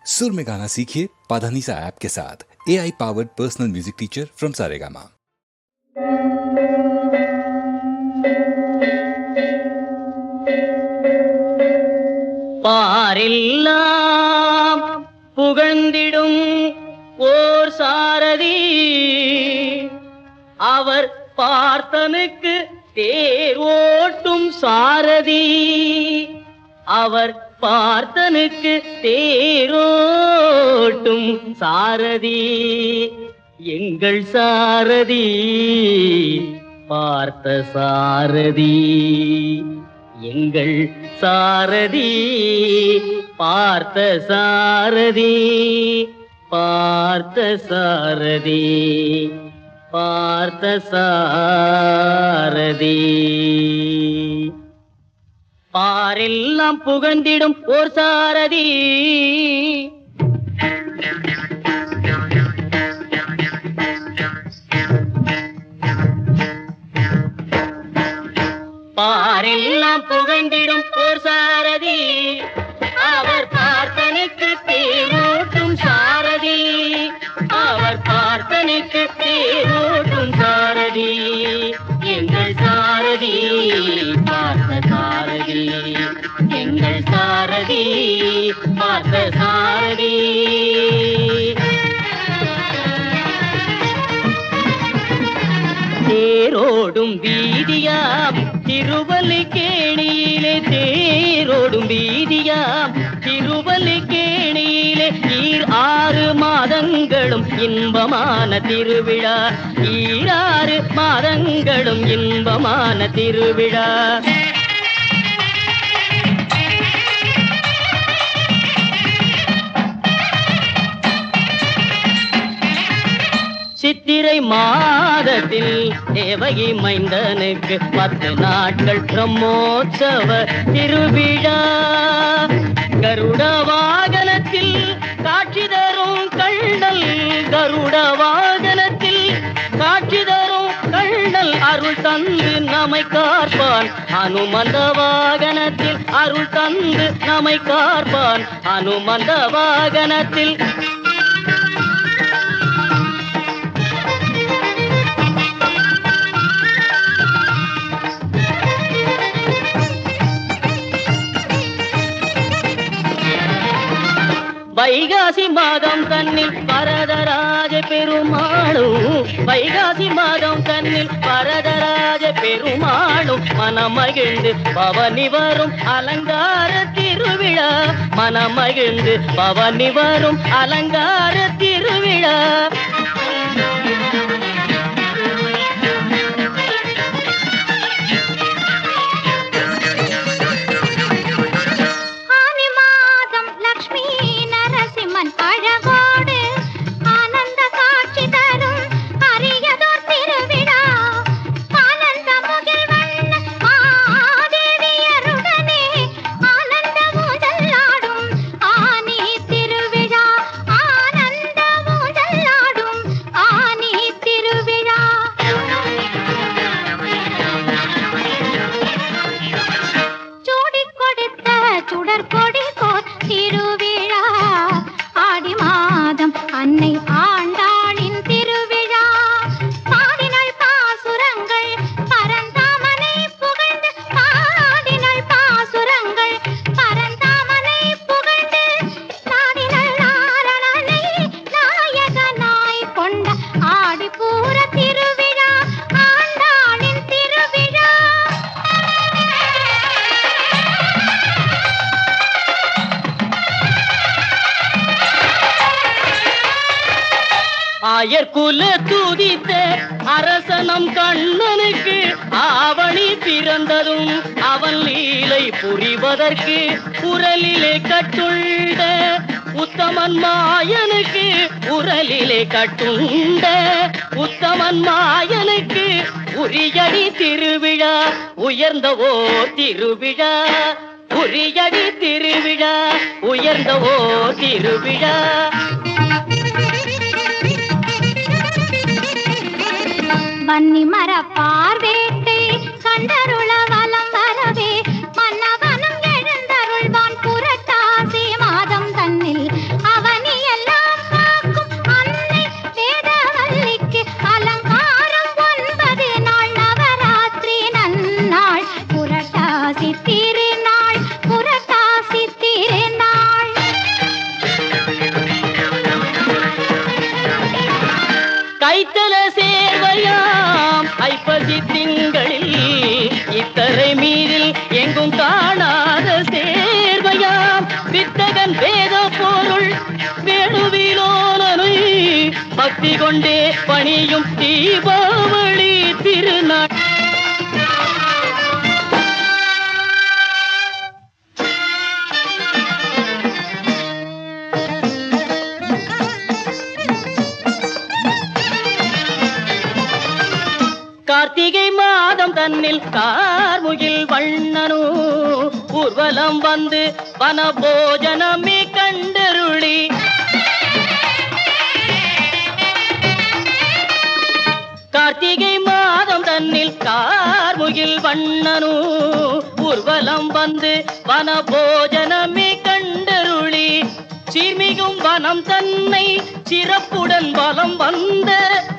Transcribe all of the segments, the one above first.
सुर में गाना सीखिए पाधानीसा ऐप के साथ। AI powered personal music teacher from Saregama. பாரெல்லாம் புகழ்ந்திடும் ஓர் சாரதி, அவர் பார்த்தனுக்கு தேர் ஓட்டும் சாரதி, அவர் பார்த்தனுக்கு தேரோட்டும் சாரதி, எங்கள் சாரதி பார்த்த சாரதி, எங்கள் சாரதி பார்த்த சாரதி, பார்த்த சாரதி, பார்த்த சாரதி. பாரெல்லாம் புகழ்ந்திடும் ஓர் சாரதி, பாரெல்லாம் புகழ்ந்திடும் ஓர் சாரதி, அவர் பார்த்தனுக்கு தேரோட்டும் சாரதி, அவர் பார்த்தனுக்கு தேரோட்டும் சாரதி, எங்கள் சாரதி பார்த்த சாரதி, எங்கள் சாரதி பார்த்த சாரதி. தேரோடும் வீதியாம் திருவல்லிக்கேணியிலே, தேரோடும் வீதியாம் திருவல்லிக்கேணியிலே, 6 மாதங்களும் இன்பமான திருவிழா, 6 மாதங்களும் இன்பமான திருவிழா. சித்திரை மாதத்தில் தேவகி மைந்தனுக்கு 10 நாட்கள் பிரம்மோற்சவ திருவிழா. கருட வாகனத்தில் காட்சி தரும் கண்ணல், கருட வாகனத்தில் காட்சி தரும் கண்ணல், அருள் தந்து நம்மை காப்பான் அனுமந்த வாகனத்தில், அருள் தந்து நம்மை காப்பான் அனுமந்த வாகனத்தில். வைகாசி மாதம் தன்னில் வரதராஜ பெருமாளும், வைகாசி மாதம் தன்னில் வரதராஜ பெருமாளும் மனமகிழ்ந்து பவனி வரும் அலங்கார திருவிழா, மனமகிழ்ந்து பவனி வரும் அலங்கார திருவிழா. ஆயர்குல துதித்த அரசனம் கண்ணனுக்கு ஆவணி பிறந்ததும் அவன் லீலை புரிவதற்கு உரலிலே கட்டுண்ட உத்தமன் மாயனுக்கு, உரலிலே கட்டுண்ட உத்தமன் மாயனுக்கு உரியடி திருவிழா, உயர்ந்தவோ திருவிழா, உரியடி திருவிழா, உயர்ந்தவோ திருவிழா. வன்னி மர பார்வேட்டை கண்டருள வலம் வரவே, மன்னவனும் எழுந்தருள்வான் புரட்டாசி மாதம் தன்னில் அவ கைத்தல சேர்வையாம் ஐப்பசி திங்களில் இத்தரை மீதில் எங்கும் காணாத சேர்வையாம் வித்தகன் வேத பொருள் வேணுவிலோனனை பக்தி கொண்டே பணியும் தீபாவளி திருநாள். கார்த்திகை மாதம் தன்னில் கார்முகில் வண்ணனு ஊர்வலம் வந்து வனபோஜனமே கண்டருளி கார்த்திகை மாதம் தன்னில் கார்முகில் வண்ணனு ஊர்வலம் வந்து வனபோஜனமே கண்டருளி சீர்மிகும் வனம் தன்னை சிறப்புடன் வலம் வந்த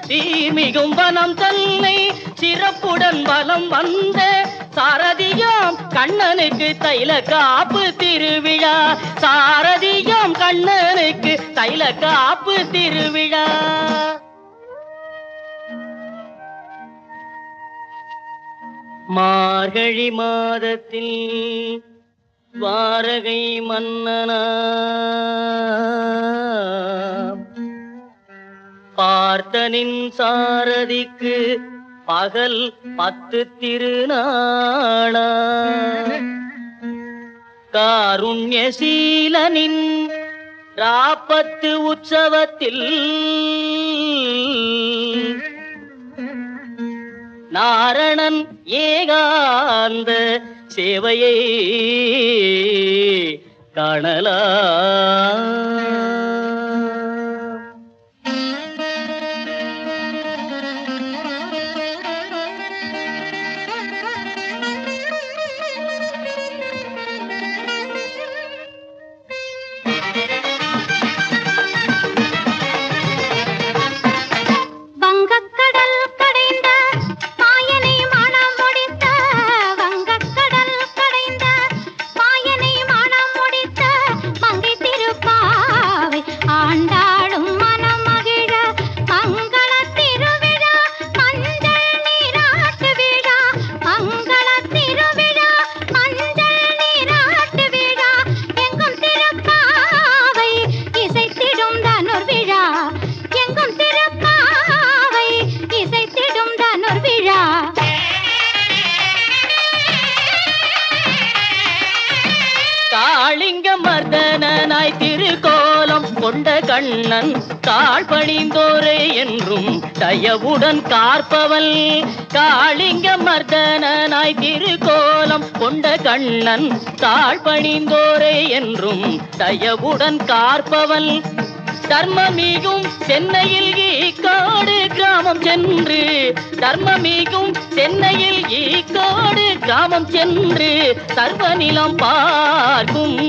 சீர்மிகும் வனம் தன்னை சிறப்புடன் வலம் வந்த சாரதியாம் கண்ணனுக்கு தைல காப்பு திருவிழா. சாரதியாம் கண்ணனுக்கு தைல காப்பு திருவிழா. மார்கழி மாதத்தில் வாரகை மன்னனா பார்த்தனின் சாரதிக்கு பகல் 10 திருநாளா காருண்யசீலனின் ராப்பத்து உற்சவத்தில் நாரணன் ஏகாந்த சேவையை காணலாம். மர்தனாய் திருக்கோலம் கொண்ட கண்ணன் தாழ் பணிந்தோரே என்றும் தயவுடன் காற்பவள். காளிங்க மர்தனாய் திருக்கோலம் கொண்ட கண்ணன் தாழ் பணிந்தோரே என்றும் தயவுடன் காற்பவள். தர்மமிகும் சென்னையில் ஈக்காடு கிராமம் சென்று தர்மமிகும் சென்னையில் ஈக்காடு கிராமம் சென்று சர்வநிலம் பார்க்கும்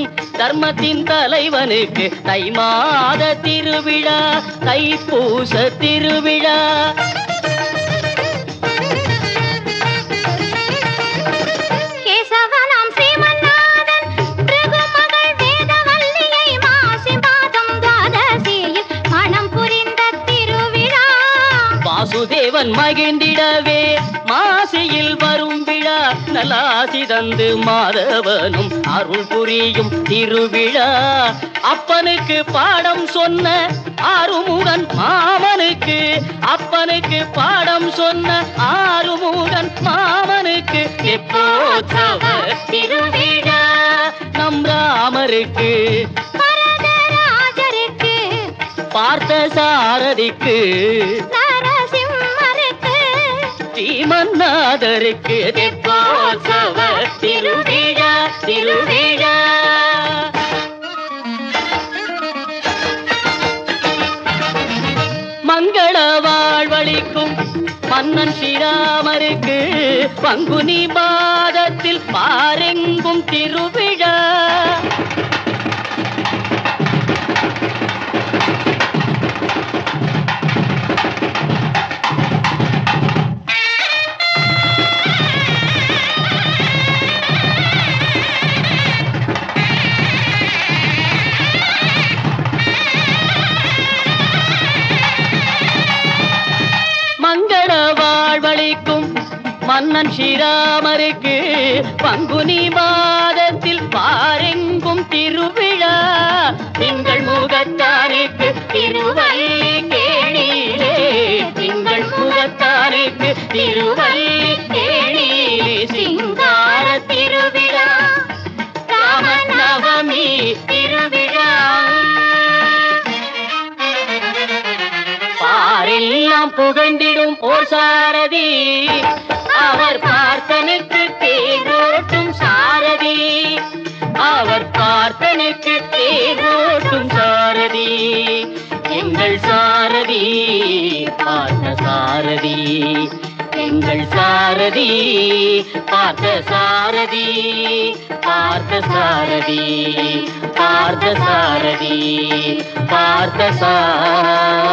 தர்மத்தின் தலைவனுக்கு தை மாத திருவிழா தைப்பூச திருவிழா. வாசுதேவன் மகிழ்ந்திடவே மாசியில் வரும் விழா நலாசி தந்து மாதவனும் அருள் புரியும் திருவிழா. அப்பனுக்கு பாடம் சொன்ன ஆறுமுகன் மாமனுக்கு அப்பனுக்கு பாடம் சொன்ன ஆறுமுகன் மாமனுக்கு எப்போத்சவ திருவிழா. நம் ராமருக்கு பார்த்த சாரதிக்கு ஸ்ரீமன்னாதருக்கு தெப்போத்சவ திருவிழா திருவிழா. மங்கள வாழ்வளிக்கும் மன்னன் ஸ்ரீராமருக்கு பங்குனி மாதத்தில் பாரெங்கும் திருவிழா. மன்னன் ஸ்ரீராமருக்கு பங்குனி மாதத்தில் பாரெங்கும் திருவிழா. திங்கள் முகத்தானுக்கு திருவல்லிக்கேணியிலே, திங்கள் முகத்தானுக்கு திருவல்லிக்கேணியிலே சிங்கார திருவிழா, ராமநவமி திருவிழா. பாரெல்லாம் புகழ்ந்திடும் ஓர் சாரதி, அவர் பார்த்தனுக்கு தேரோட்டும் சாரதி, அவர் பார்த்தனுக்கு தேரோட்டும் சாரதி. எங்கள் சாரதி பார்த்த சாரதி, எங்கள் சாரதி பார்த்த சாரதி, பார்த்த சாரதி, பார்த்த சாரதி, பார்த்த சாரதி.